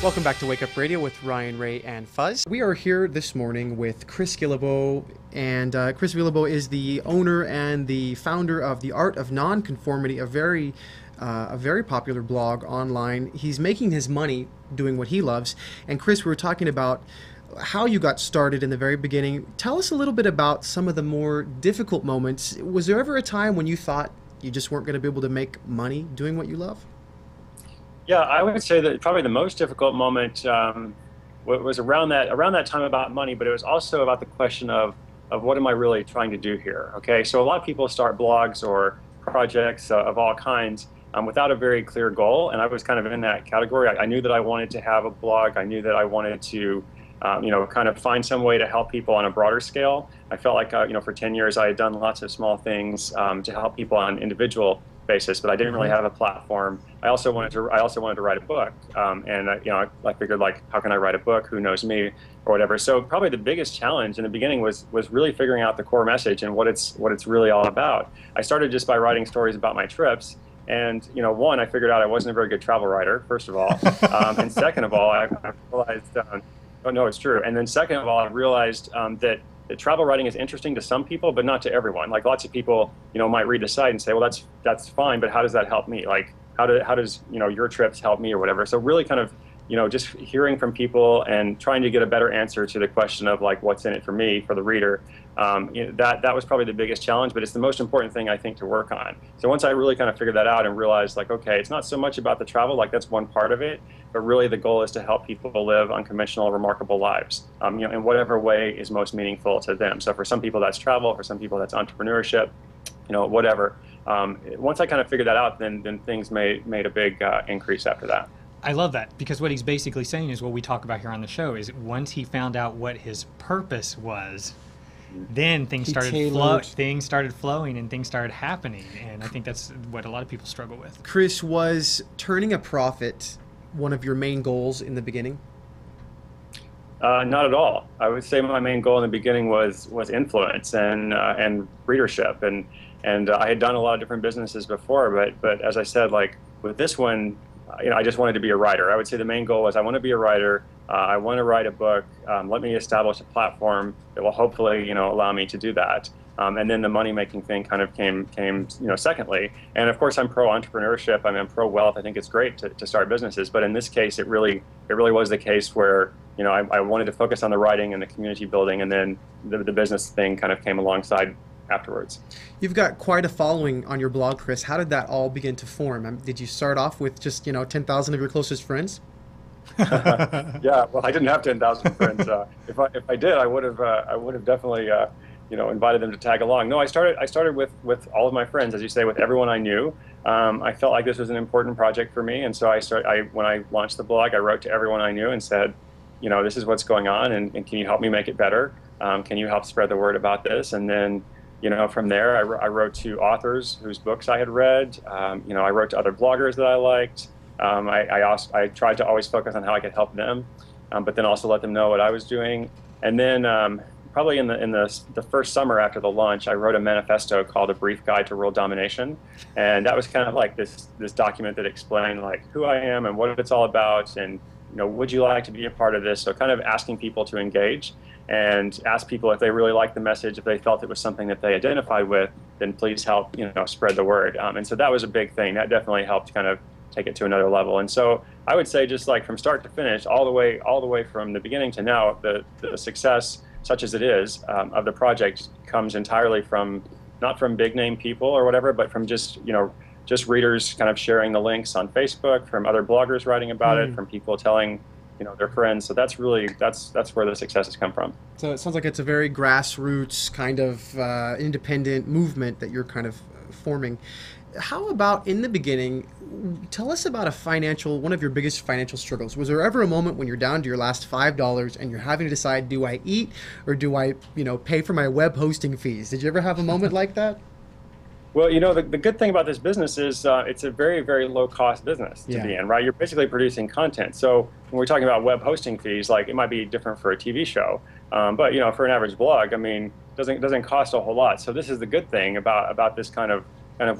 Welcome back to Wake Up Radio with Ryan, Ray, and Fuzz. We are here this morning with Chris Guillebeau, and Chris Guillebeau is the owner and the founder of The Art of Nonconformity, a very popular blog online. He's making his money doing what he loves. And Chris, we were talking about how you got started in the very beginning. Tell us a little bit about some of the more difficult moments. Was there ever a time when you thought you just weren't going to be able to make money doing what you love? Yeah, I would say that probably the most difficult moment was around that time about money, but it was also about the question of what am I really trying to do here? Okay, so a lot of people start blogs or projects of all kinds without a very clear goal, and I was kind of in that category. I knew that I wanted to have a blog. I knew that I wanted to, kind of find some way to help people on a broader scale. I felt like, for 10 years I had done lots of small things to help people on an individual basis, but I didn't really have a platform. I also wanted to write a book, and I figured, like, how can I write a book? Who knows me, or whatever. So probably the biggest challenge in the beginning was really figuring out the core message and what it's really all about. I started just by writing stories about my trips, and one, I figured out I wasn't a very good travel writer, first of all, and second of all, I realized, oh no, it's true. And then second of all, I realized that travel writing is interesting to some people, but not to everyone. Like, lots of people, might read the site and say, well, that's fine, but how does that help me? Like, how does your trips help me or whatever? So really kind of, just hearing from people and trying to get a better answer to the question of, like, what's in it for me, for the reader. That was probably the biggest challenge, but it's the most important thing, I think, to work on. So once I really kind of figured that out and realized, like, okay, it's not so much about the travel, like, that's one part of it, but really the goal is to help people live unconventional, remarkable lives, in whatever way is most meaningful to them. So for some people that's travel, for some people that's entrepreneurship, whatever. Once I kind of figured that out, then things made a big increase after that. I love that, because what he's basically saying is what we talk about here on the show is once he found out what his purpose was, then things started flowing and things started happening. And I think that's what a lot of people struggle with. Chris, was turning a profit one of your main goals in the beginning? Not at all. I would say my main goal in the beginning was influence and readership, and I had done a lot of different businesses before, but as I said, like with this one, I just wanted to be a writer. I would say the main goal was I want to be a writer. I want to write a book. Let me establish a platform that will hopefully, allow me to do that. And then the money-making thing kind of came, secondly. And of course, I'm pro-entrepreneurship. I'm pro-wealth. I think it's great to start businesses. But in this case, it really was the case where, I wanted to focus on the writing and the community building, and then the business thing kind of came alongside afterwards. You've got quite a following on your blog, Chris. How did that all begin to form? Did you start off with just 10,000 of your closest friends? Yeah, well, I didn't have 10,000 friends. If I did, I would have definitely invited them to tag along. No, I started with all of my friends, as you say, with everyone I knew. I felt like this was an important project for me, and so when I launched the blog, I wrote to everyone I knew and said, this is what's going on, and can you help me make it better? Can you help spread the word about this? And then, from there, I wrote to authors whose books I had read. I wrote to other bloggers that I liked. I tried to always focus on how I could help them, but then also let them know what I was doing. And then probably in the first summer after the launch, I wrote a manifesto called A Brief Guide to World Domination. And that was kind of like this document that explained, like, who I am and what it's all about, and would you like to be a part of this? So kind of asking people to engage and ask people if they really liked the message, if they felt it was something that they identified with, then please help spread the word. And so that was a big thing. That definitely helped kind of take it to another level. And so I would say, just like from start to finish, all the way from the beginning to now, the success, such as it is, of the project comes entirely from, not from big name people or whatever, but from just readers kind of sharing the links on Facebook, from other bloggers writing about it, from people telling their friends. So that's where the success has come from. So it sounds like it's a very grassroots kind of independent movement that you're kind of forming. How about in the beginning, tell us about one of your biggest financial struggles. Was there ever a moment when you're down to your last $5 and you're having to decide, do I eat or do I, pay for my web hosting fees? Did you ever have a moment like that? Well, the good thing about this business is it's a very, very low-cost business to be in, right? You're basically producing content. So when we're talking about web hosting fees, like, it might be different for a TV show, but for an average blog, I mean, doesn't cost a whole lot. So this is the good thing about this kind of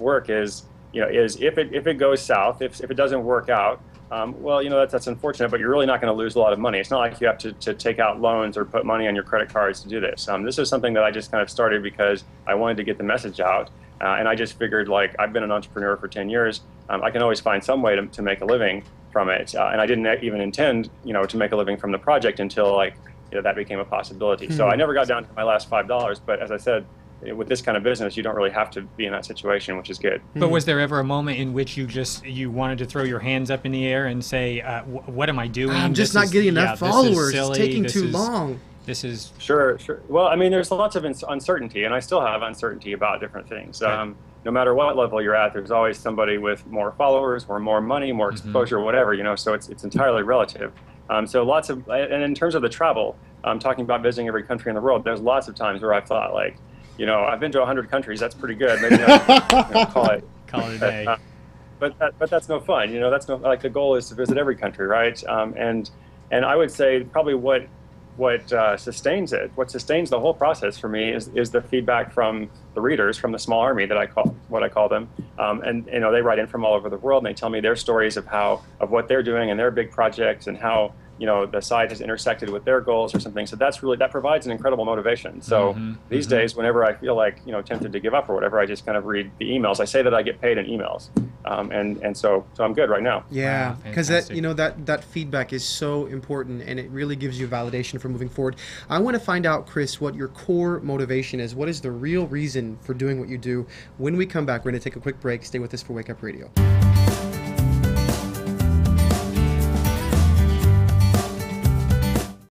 work is if it goes south, if it doesn't work out, Well, that's unfortunate, but you're really not going to lose a lot of money. It's not like you have to take out loans or put money on your credit cards to do this. This is something that I just kind of started because I wanted to get the message out. And I just figured, like, I've been an entrepreneur for 10 years. I can always find some way to make a living from it. And I didn't even intend, to make a living from the project until, like, that became a possibility. So I never got down to my last $5. But as I said, with this kind of business, you don't really have to be in that situation, which is good. But was there ever a moment in which you wanted to throw your hands up in the air and say, what am I doing? I'm just not getting enough followers. It's taking too long. This is... Sure. Well, I mean, there's lots of uncertainty, and I still have uncertainty about different things. Right. No matter what level you're at, there's always somebody with more followers or more money, more exposure, whatever, so it's entirely relative. So lots of, and in terms of the travel, talking about visiting every country in the world, there's lots of times where I thought, like, I've been to 100 countries. That's pretty good. Maybe call it a day. But that's no fun. That's no, like, the goal is to visit every country, right? And I would say probably what sustains it, what sustains the whole process for me is the feedback from the readers, from the small army that I call them. And they write in from all over the world, and they tell me their stories of what they're doing and their big projects, and how the site has intersected with their goals or something. So that provides an incredible motivation. So these days, whenever I feel like, tempted to give up or whatever, I just kind of read the emails. I say that I get paid in emails. And so I'm good right now. Yeah, because that feedback is so important, and it really gives you validation for moving forward. I want to find out, Chris, what your core motivation is. What is the real reason for doing what you do? When we come back, we're going to take a quick break. Stay with us for Wake Up Radio.